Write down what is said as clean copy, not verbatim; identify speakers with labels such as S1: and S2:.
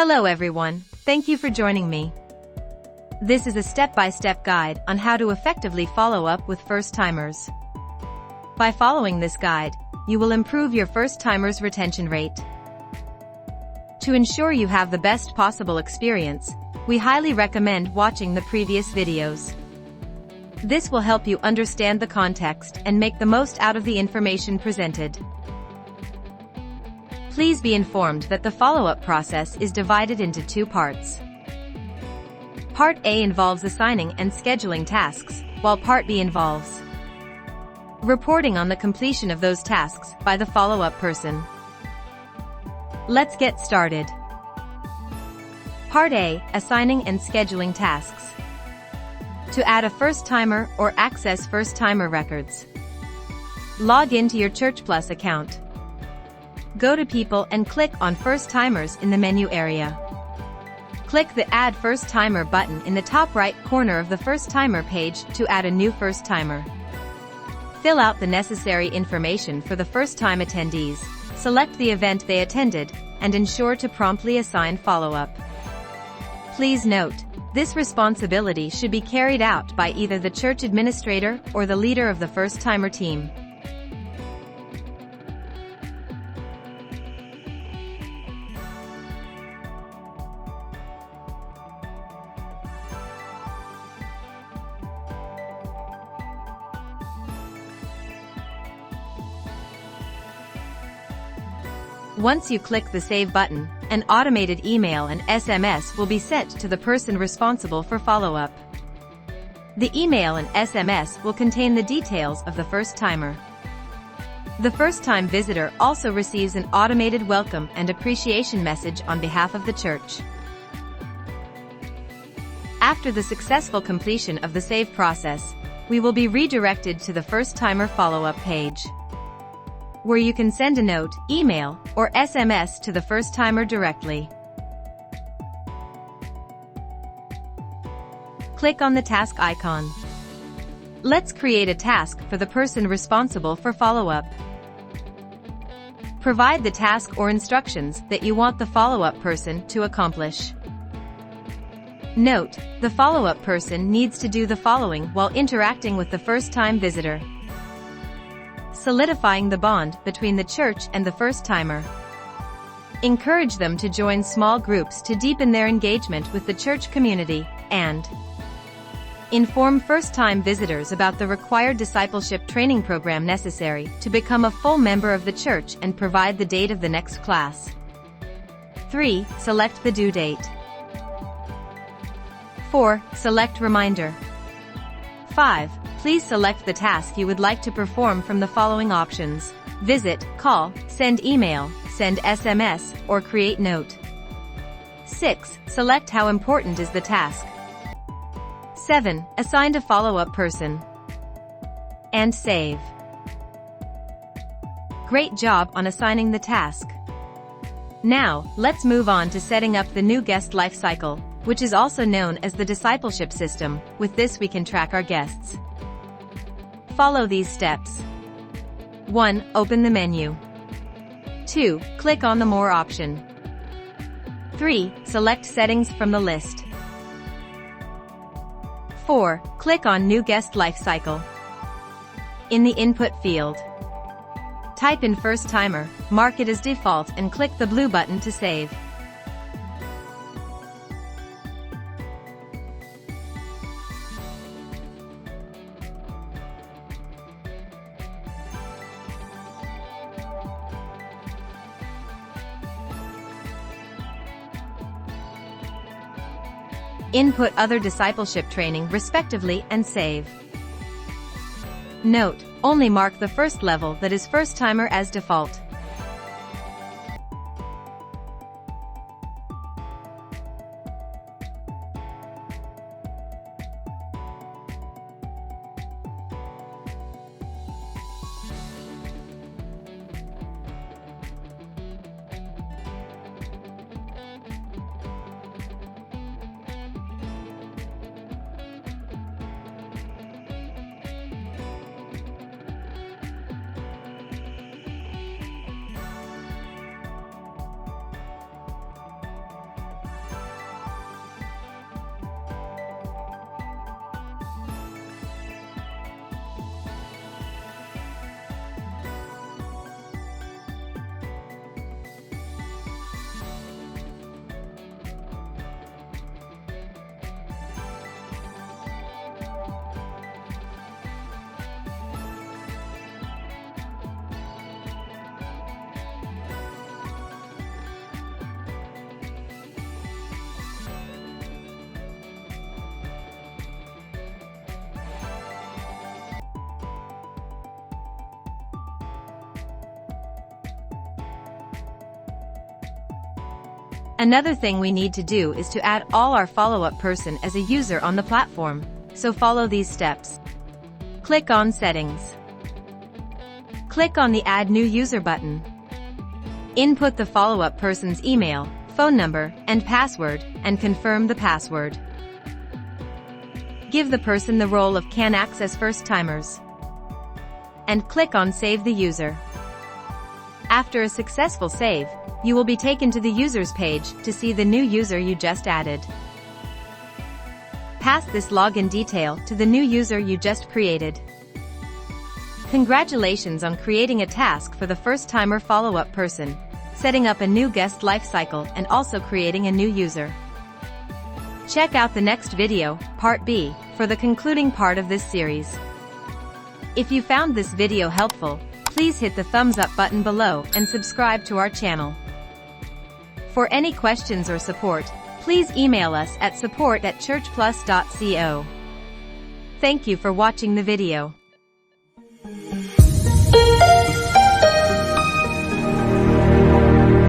S1: Hello everyone, thank you for joining me. This is a step-by-step guide on how to effectively follow up with first-timers. By following this guide, you will improve your first-timers' retention rate. To ensure you have the best possible experience, we highly recommend watching the previous videos. This will help you understand the context and make the most out of the information presented. Please be informed that the follow-up process is divided into two parts. Part A involves assigning and scheduling tasks, while Part B involves reporting on the completion of those tasks by the follow-up person. Let's get started. Part A, assigning and scheduling tasks. To add a first-timer or access first-timer records, log into your ChurchPlus account. Go to People and click on First-Timers in the menu area. Click the Add First-Timer button in the top right corner of the First-Timer page to add a new first-timer. Fill out the necessary information for the first-time attendees, select the event they attended, and ensure to promptly assign follow-up. Please note, this responsibility should be carried out by either the church administrator or the leader of the first-timer team. Once you click the Save button, an automated email and SMS will be sent to the person responsible for follow-up. The email and SMS will contain the details of the first-timer. The first-time visitor also receives an automated welcome and appreciation message on behalf of the church. After the successful completion of the save process, we will be redirected to the first-timer follow-up page, where you can send a note, email, or SMS to the first-timer directly. Click on the task icon. Let's create a task for the person responsible for follow-up. Provide the task or instructions that you want the follow-up person to accomplish. Note, the follow-up person needs to do the following while interacting with the first-time visitor: solidifying the bond between the church and the first-timer. Encourage them to join small groups to deepen their engagement with the church community, and inform first-time visitors about the required discipleship training program necessary to become a full member of the church and provide the date of the next class. 3. Select the due date. 4. Select reminder. 5. Please select the task you would like to perform from the following options: visit, call, send email, send SMS, or create note. 6. Select how important is the task. 7. Assign to follow-up person. And save. Great job on assigning the task. Now, let's move on to setting up the new guest lifecycle, which is also known as the discipleship system. With this we can track our guests. Follow these steps. 1. Open the menu. 2. Click on the More option. 3. Select Settings from the list. 4. Click on New Guest Lifecycle. In the Input field, type in First-Timer, mark it as default and click the blue button to save. Input other discipleship training respectively and save. Note, only mark the first level that is first-timer as default. Another thing we need to do is to add all our follow-up person as a user on the platform, so follow these steps. Click on Settings. Click on the Add New User button. Input the follow-up person's email, phone number, and password, and confirm the password. Give the person the role of Can Access First-Timers. And click on Save the User. After a successful save, you will be taken to the Users page to see the new user you just added. Pass this login detail to the new user you just created. Congratulations on creating a task for the first-timer follow-up person, setting up a new guest lifecycle, and also creating a new user. Check out the next video, Part B, for the concluding part of this series. If you found this video helpful, please hit the thumbs up button below and subscribe to our channel. For any questions or support, please email us at support@churchplus.co. Thank you for watching the video.